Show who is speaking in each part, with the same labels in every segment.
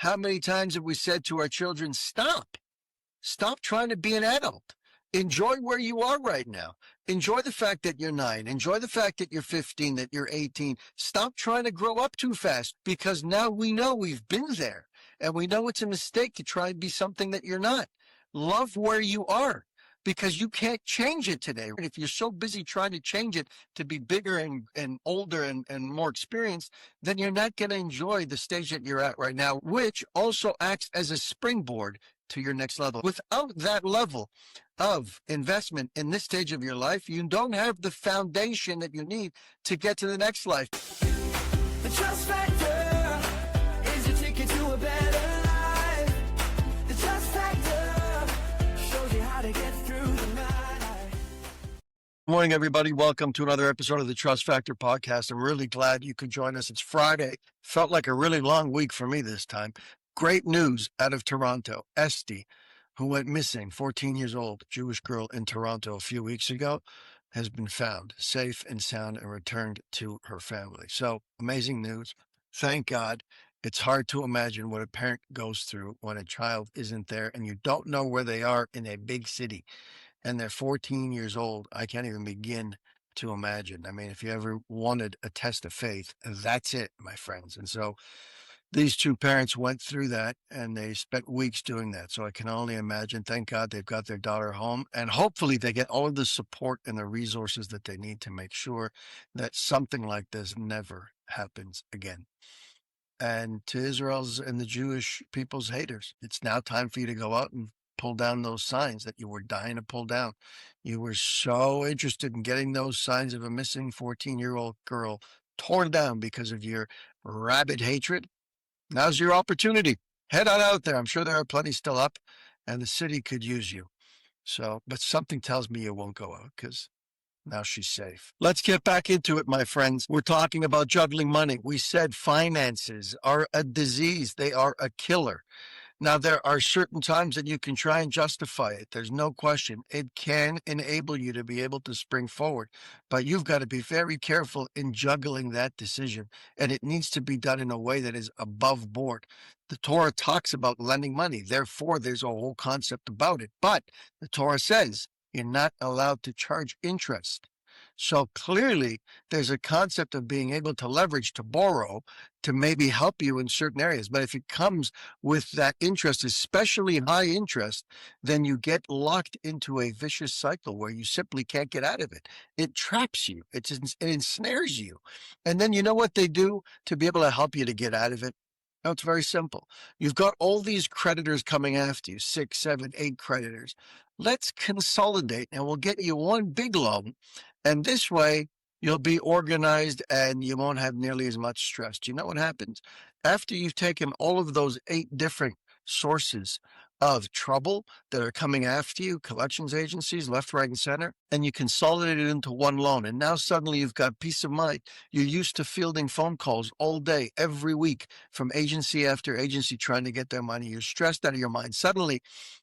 Speaker 1: How many times have we said to our children, stop? Stop trying to be an adult. Enjoy where you are right now. Enjoy the fact that you're 9. Enjoy the fact that you're 15, that you're 18. Stop trying to grow up too fast, because now we know we've been there and we know it's a mistake to try and be something that you're not. Love where you are, because you can't change it today. And if you're so busy trying to change it to be bigger and older and more experienced, then you're not going to enjoy the stage that you're at right now, which also acts as a springboard to your next level. Without that level of investment in this stage of your life, you don't have the foundation that you need to get to the next life.
Speaker 2: The trust factor is your ticket to a better life. The trust factor shows you how to get through the night.
Speaker 1: Good morning, everybody. Welcome to another episode of the Trust Factor podcast. I'm really glad you could join us. It's Friday. Felt like a really long week for me this time. Great news out of Toronto. Esty, who went missing, 14 years old, Jewish girl in Toronto a few weeks ago, has been found safe and sound and returned to her family. So amazing news. Thank God. It's hard to imagine what a parent goes through when a child isn't there and you don't know where they are in a big city and they're 14 years old. I can't even begin to imagine. I mean, if you ever wanted a test of faith, that's it, my friends. And so these two parents went through that and they spent weeks doing that. So I can only imagine. Thank God they've got their daughter home, and hopefully they get all of the support and the resources that they need to make sure that something like this never happens again. And to Israel's and the Jewish people's haters, it's now time for you to go out and pull down those signs that you were dying to pull down. You were so interested in getting those signs of a missing 14-year-old girl torn down because of your rabid hatred. Now's your opportunity. Head on out there. I'm sure there are plenty still up, and the city could use you. So, but something tells me you won't go out because now she's safe. Let's get back into it, my friends. We're talking about juggling money. We said finances are a disease. They are a killer. Now, there are certain times that you can try and justify it. There's no question. It can enable you to be able to spring forward, but you've got to be very careful in juggling that decision, and it needs to be done in a way that is above board. The Torah talks about lending money. Therefore, there's a whole concept about it, but the Torah says you're not allowed to charge interest. So clearly, there's a concept of being able to leverage, to borrow, to maybe help you in certain areas. But if it comes with that interest, especially high interest, then you get locked into a vicious cycle where you simply can't get out of it. It traps you. It ensnares you. And then you know what they do to be able to help you to get out of it? No, it's very simple. You've got all these creditors coming after you, 6, 7, 8 creditors. Let's consolidate and we'll get you one big loan. And this way, you'll be organized and you won't have nearly as much stress. Do you know what happens? After you've taken all of those 8 different sources of trouble that are coming after you, collections agencies, left, right, and center, and you consolidate it into one loan. And now suddenly you've got peace of mind. You're used to fielding phone calls all day, every week, from agency after agency trying to get their money. You're stressed out of your mind. Suddenly,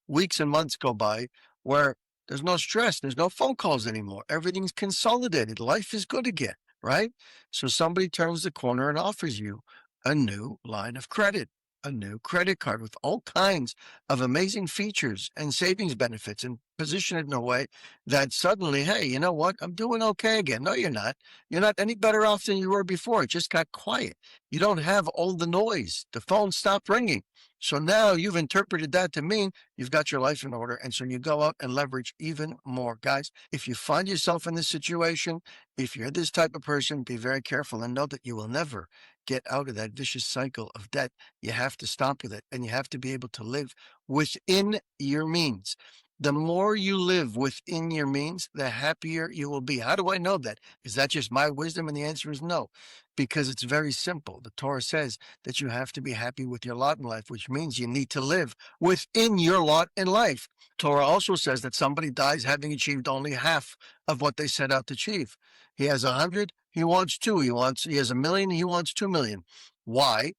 Speaker 1: weeks and months go by where there's no stress. There's no phone calls anymore. Everything's consolidated. Life is good again, right? So somebody turns the corner and offers you a new line of credit, a new credit card with all kinds of amazing features and savings benefits, and position it in a way that suddenly, hey, you know what? I'm doing okay again. No, you're not. You're not any better off than you were before. It just got quiet. You don't have all the noise. The phone stopped ringing. So now you've interpreted that to mean you've got your life in order. And so you go out and leverage even more. Guys, if you find yourself in this situation, if you're this type of person, be very careful and know that you will never get out of that vicious cycle of debt. You have to stop with it, and you have to be able to live within your means. The more you live within your means, the happier you will be. How do I know that? Is that just my wisdom? And the answer is no, because it's very simple. The Torah says that you have to be happy with your lot in life, which means you need to live within your lot in life. Torah also says that somebody dies having achieved only half of what they set out to achieve. He has 100, he wants 2. He has 1 million, he wants 2 million. Why?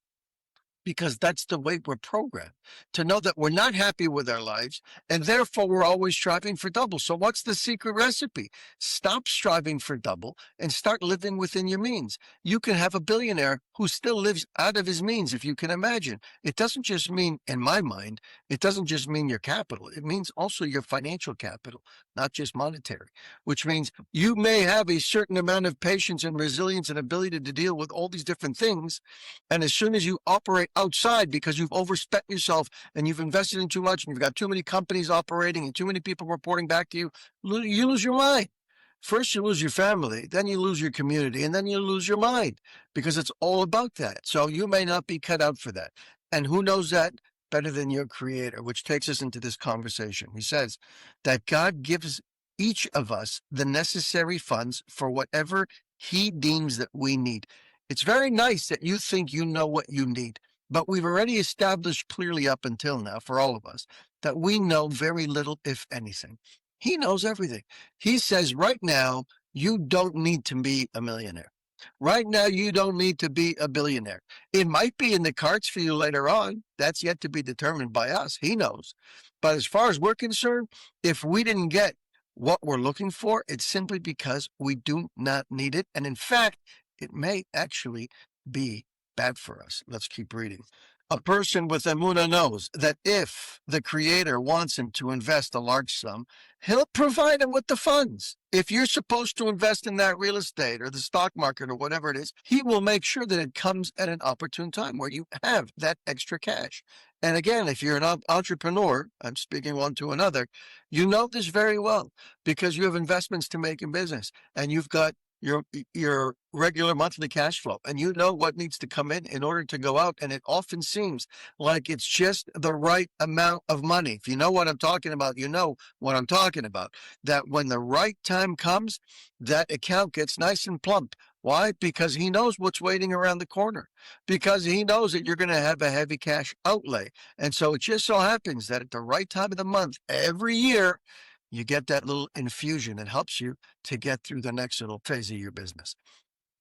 Speaker 1: because that's the way we're programmed, to know that we're not happy with our lives and therefore we're always striving for double. So what's the secret recipe? Stop striving for double and start living within your means. You can have a billionaire who still lives out of his means, if you can imagine. It doesn't just mean, in my mind, it doesn't just mean your capital. It means also your financial capital, not just monetary, which means you may have a certain amount of patience and resilience and ability to deal with all these different things. And as soon as you operate outside because you've overspent yourself and you've invested in too much and you've got too many companies operating and too many people reporting back to you, you lose your mind. First, you lose your family, then you lose your community, and then you lose your mind because it's all about that. So you may not be cut out for that. And who knows that better than your creator, which takes us into this conversation. He says that God gives each of us the necessary funds for whatever he deems that we need. It's very nice that you think you know what you need, but we've already established clearly up until now for all of us that we know very little, if anything. He knows everything. He says right now, you don't need to be a millionaire. Right now, you don't need to be a billionaire. It might be in the cards for you later on. That's yet to be determined by us. He knows. But as far as we're concerned, if we didn't get what we're looking for, it's simply because we do not need it. And in fact, it may actually be bad for us. Let's keep reading. A person with emunah knows that if the creator wants him to invest a large sum, he'll provide him with the funds. If you're supposed to invest in that real estate or the stock market or whatever it is, he will make sure that it comes at an opportune time where you have that extra cash. And again, if you're an entrepreneur, I'm speaking one to another, you know this very well because you have investments to make in business and you've got your regular monthly cash flow, and you know what needs to come in order to go out. And it often seems like it's just the right amount of money. If you know what I'm talking about, you know what I'm talking about. That when the right time comes, that account gets nice and plump. Why? Because he knows what's waiting around the corner, because he knows that you're going to have a heavy cash outlay. And so it just so happens that at the right time of the month, every year, you get that little infusion that helps you to get through the next little phase of your business.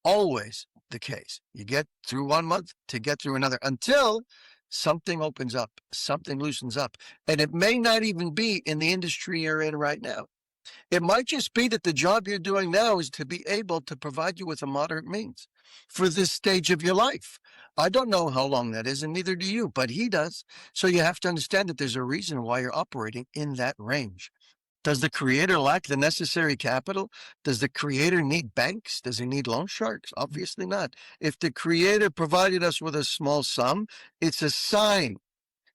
Speaker 1: Always the case. You get through 1 month to get through another until something opens up, something loosens up. And it may not even be in the industry you're in right now. It might just be that the job you're doing now is to be able to provide you with a moderate means for this stage of your life. I don't know how long that is, and neither do you, but he does. So you have to understand that there's a reason why you're operating in that range. Does the creator lack the necessary capital? Does the creator need banks? Does he need loan sharks? Obviously not. If the creator provided us with a small sum, it's a sign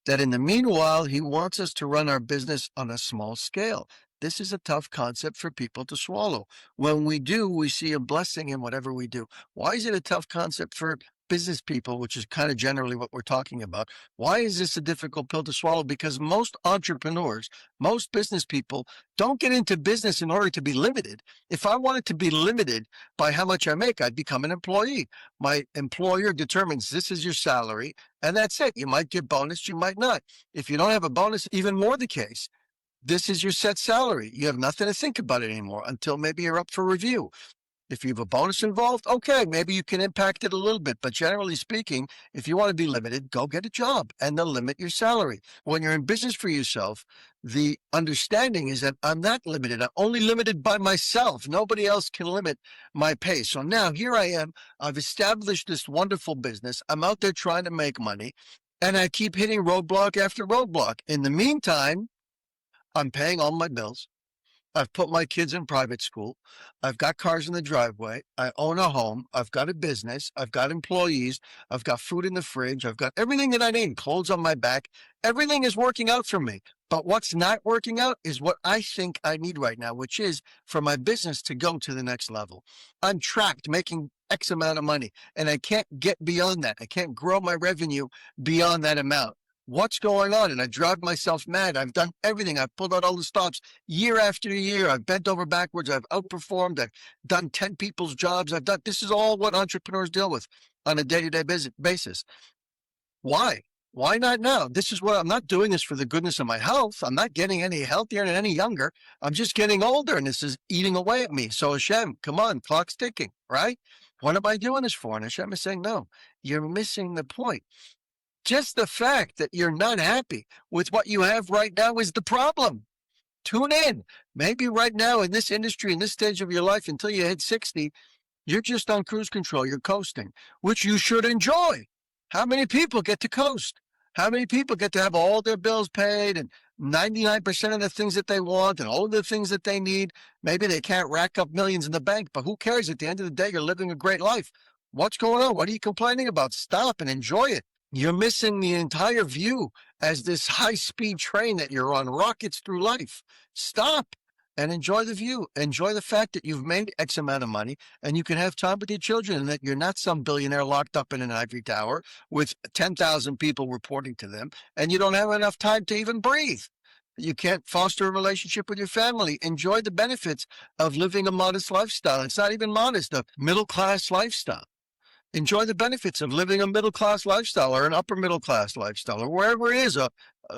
Speaker 1: that in the meanwhile, he wants us to run our business on a small scale. This is a tough concept for people to swallow. When we do, we see a blessing in whatever we do. Why is it a tough concept for business people, which is kind of generally what we're talking about? Why is this a difficult pill to swallow? Because most entrepreneurs, most business people don't get into business in order to be limited. If I wanted to be limited by how much I make, I'd become an employee. My employer determines this is your salary, and that's it. You might get bonus, you might not. If you don't have a bonus, even more the case. This is your set salary. You have nothing to think about it anymore until maybe you're up for review. If you have a bonus involved, okay, maybe you can impact it a little bit. But generally speaking, if you want to be limited, go get a job and they'll limit your salary. When you're in business for yourself, the understanding is that I'm not limited. I'm only limited by myself. Nobody else can limit my pace. So now here I am. I've established this wonderful business. I'm out there trying to make money and I keep hitting roadblock after roadblock. In the meantime, I'm paying all my bills. I've put my kids in private school. I've got cars in the driveway. I own a home. I've got a business. I've got employees. I've got food in the fridge. I've got everything that I need, clothes on my back. Everything is working out for me. But what's not working out is what I think I need right now, which is for my business to go to the next level. I'm tracked making X amount of money, and I can't get beyond that. I can't grow my revenue beyond that amount. What's going on? And I drive myself mad. I've done everything. I've pulled out all the stops year after year. I've bent over backwards. I've outperformed. I've done 10 people's jobs. This is all what entrepreneurs deal with on a day-to-day basis. Why? Why not now? This is what I'm not doing this for the goodness of my health. I'm not getting any healthier and any younger. I'm just getting older and this is eating away at me. So Hashem, come on, clock's ticking, right? What am I doing this for? And Hashem is saying, no, you're missing the point. Just the fact that you're not happy with what you have right now is the problem. Tune in. Maybe right now in this industry, in this stage of your life, until you hit 60, you're just on cruise control. You're coasting, which you should enjoy. How many people get to coast? How many people get to have all their bills paid and 99% of the things that they want and all of the things that they need? Maybe they can't rack up millions in the bank, but who cares? At the end of the day, you're living a great life. What's going on? What are you complaining about? Stop and enjoy it. You're missing the entire view as this high-speed train that you're on rockets through life. Stop and enjoy the view. Enjoy the fact that you've made X amount of money and you can have time with your children and that you're not some billionaire locked up in an ivory tower with 10,000 people reporting to them and you don't have enough time to even breathe. You can't foster a relationship with your family. Enjoy the benefits of living a modest lifestyle. It's not even modest, a middle-class lifestyle. Enjoy the benefits of living a middle-class lifestyle or an upper middle-class lifestyle or wherever it is, a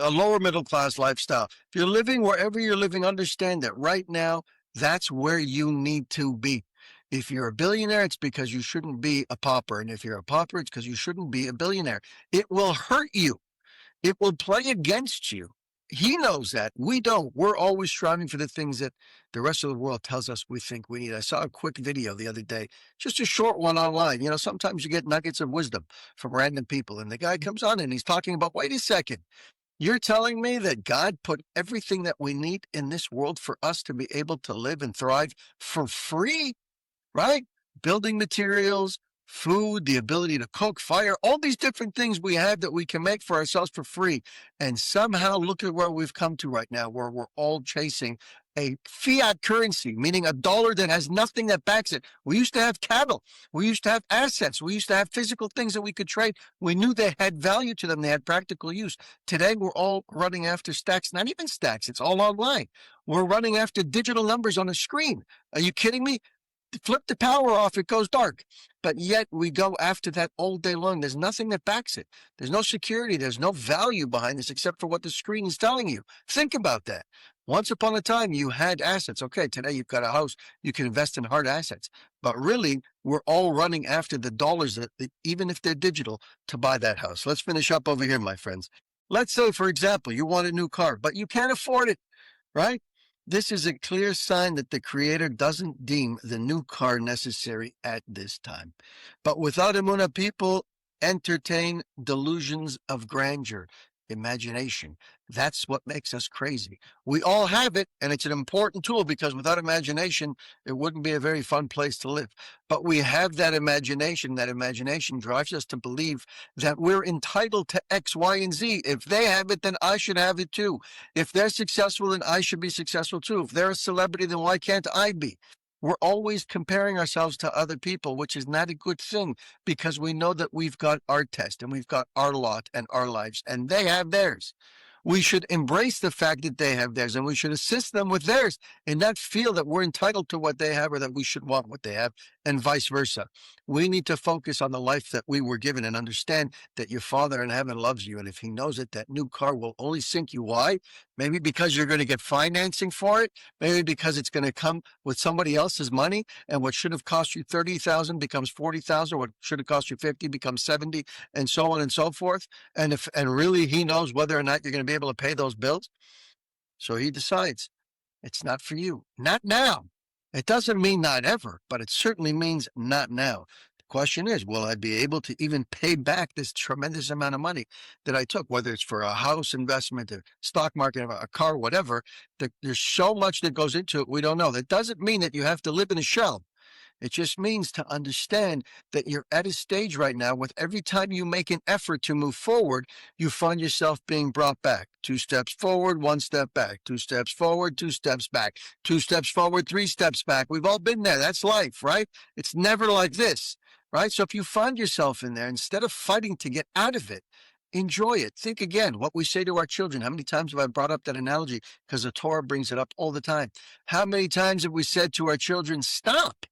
Speaker 1: lower middle-class lifestyle. If you're living wherever you're living, understand that right now, that's where you need to be. If you're a billionaire, it's because you shouldn't be a pauper. And if you're a pauper, it's because you shouldn't be a billionaire. It will hurt you. It will play against you. He knows that. We don't. We're always striving for the things that the rest of the world tells us we think we need. I saw a quick video the other day, just a short one online. You know, sometimes you get nuggets of wisdom from random people. And the guy comes on and he's talking about, wait a second, you're telling me that God put everything that we need in this world for us to be able to live and thrive for free, right? Building materials, food, the ability to cook, fire, all these different things we have that we can make for ourselves for free. And somehow look at where we've come to right now, where we're all chasing a fiat currency, meaning a dollar that has nothing that backs it. We used to have cattle. We used to have assets. We used to have physical things that we could trade. We knew they had value to them. They had practical use. Today, we're all running after stacks, not even stacks. It's all online. We're running after digital numbers on a screen. Are you kidding me? Flip the power off, it goes dark. But yet we go after that all day long. There's nothing that backs it. There's no security. There's no value behind this except for what the screen is telling you. Think about that. Once upon a time, you had assets. Okay, today you've got a house. You can invest in hard assets. But really, we're all running after the dollars, that even if they're digital, to buy that house. Let's finish up over here, my friends. Let's say, for example, you want a new car, but you can't afford it, right? This is a clear sign that the Creator doesn't deem the new car necessary at this time. But without Emunah, people entertain delusions of grandeur, imagination. That's what makes us crazy. We all have it, and it's an important tool because without imagination, it wouldn't be a very fun place to live. But we have that imagination. That imagination drives us to believe that we're entitled to X, Y, and Z. If they have it, then I should have it too. If they're successful, then I should be successful too. If they're a celebrity, then why can't I be? We're always comparing ourselves to other people, which is not a good thing because we know that we've got our test and we've got our lot and our lives, and they have theirs. We should embrace the fact that they have theirs and we should assist them with theirs and not feel that we're entitled to what they have or that we should want what they have and vice versa. We need to focus on the life that we were given and understand that your Father in heaven loves you. And if he knows it, that new car will only sink you. Why? Maybe because you're going to get financing for it. Maybe because it's going to come with somebody else's money. And what should have cost you 30,000 becomes 40,000. What should have cost you 50 becomes 70 and so on and so forth. And really he knows whether or not you're going to be able to pay those bills. So he decides it's not for you. Not now. It doesn't mean not ever, but it certainly means not now. The question is, will I be able to even pay back this tremendous amount of money that I took, whether it's for a house investment, a stock market, a car, whatever? There's so much that goes into it we don't know. That doesn't mean that you have to live in a shell. It just means to understand that you're at a stage right now with every time you make an effort to move forward, you find yourself being brought back. 2 steps forward, 1 step back, 2 steps forward, 2 steps back, 2 steps forward, 3 steps back. We've all been there. That's life, right? It's never like this, right? So if you find yourself in there, instead of fighting to get out of it, enjoy it. Think again what we say to our children. How many times have I brought up that analogy? Because the Torah brings it up all the time. How many times have we said to our children, stop?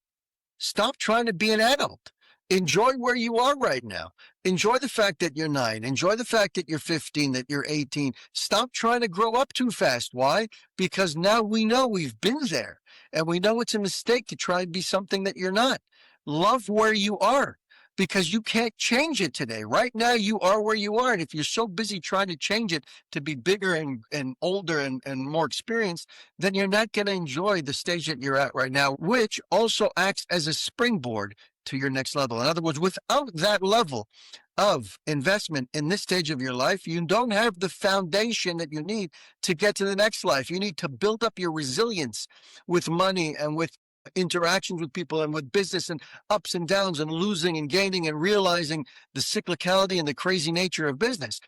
Speaker 1: Stop trying to be an adult. Enjoy where you are right now. Enjoy the fact that you're 9. Enjoy the fact that you're 15, that you're 18. Stop trying to grow up too fast. Why? Because now we know we've been there and we know it's a mistake to try and be something that you're not. Love where you are. because you can't change it today. Right now, you are where you are. And if you're so busy trying to change it to be bigger and older and more experienced, then you're not going to enjoy the stage that you're at right now, which also acts as a springboard to your next level. In other words, without that level of investment in this stage of your life, you don't have the foundation that you need to get to the next life. You need to build up your resilience with money and with interactions with people and with business and ups and downs and losing and gaining and realizing the cyclicality and the crazy nature of business.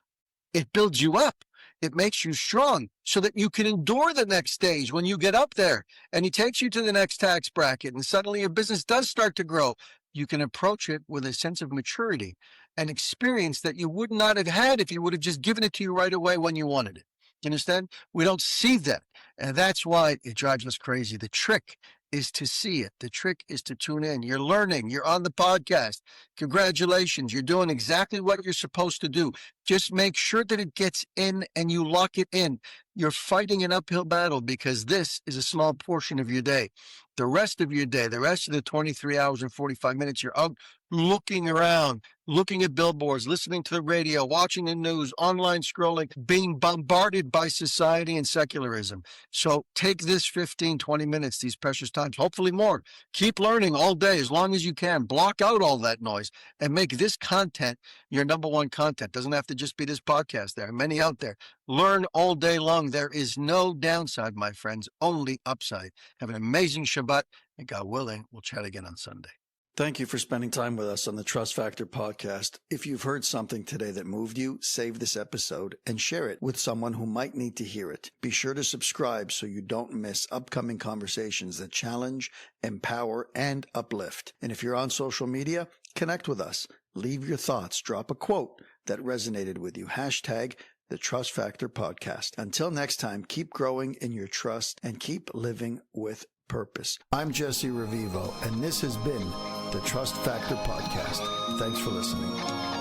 Speaker 1: It builds you up. It makes you strong so that you can endure the next stage when you get up there and he takes you to the next tax bracket and suddenly your business does start to grow. You can approach it with a sense of maturity and experience that you would not have had if you would have just given it to you right away when you wanted it. You understand? We don't see that. And that's why it drives us crazy. The trick is to see it. The trick is to tune in. You're learning. You're on the podcast. Congratulations. You're doing exactly what you're supposed to do. Just make sure that it gets in and you lock it in. You're fighting an uphill battle because this is a small portion of your day. The rest of your day, the rest of the 23 hours and 45 minutes, you're out looking around, looking at billboards, listening to the radio, watching the news, online scrolling, being bombarded by society and secularism. So take this 15, 20 minutes, these precious times, hopefully more. Keep learning all day as long as you can. Block out all that noise and make this content your number one content. Doesn't have to just be this podcast. There are many out there. Learn all day long. There is no downside, my friends, only upside. Have an amazing Shabbat, and God willing, we'll chat again on Sunday.
Speaker 3: Thank you for spending time with us on the Trust Factor podcast. If you've heard something today that moved you, save this episode and share it with someone who might need to hear it. Be sure to subscribe so you don't miss upcoming conversations that challenge, empower, and uplift. And if you're on social media, connect with us. Leave your thoughts. Drop a quote that resonated with you. Hashtag the Trust Factor podcast. Until next time, keep growing in your trust and keep living with purpose. I'm Jesse Revivo, and this has been the Trust Factor podcast. Thanks for listening.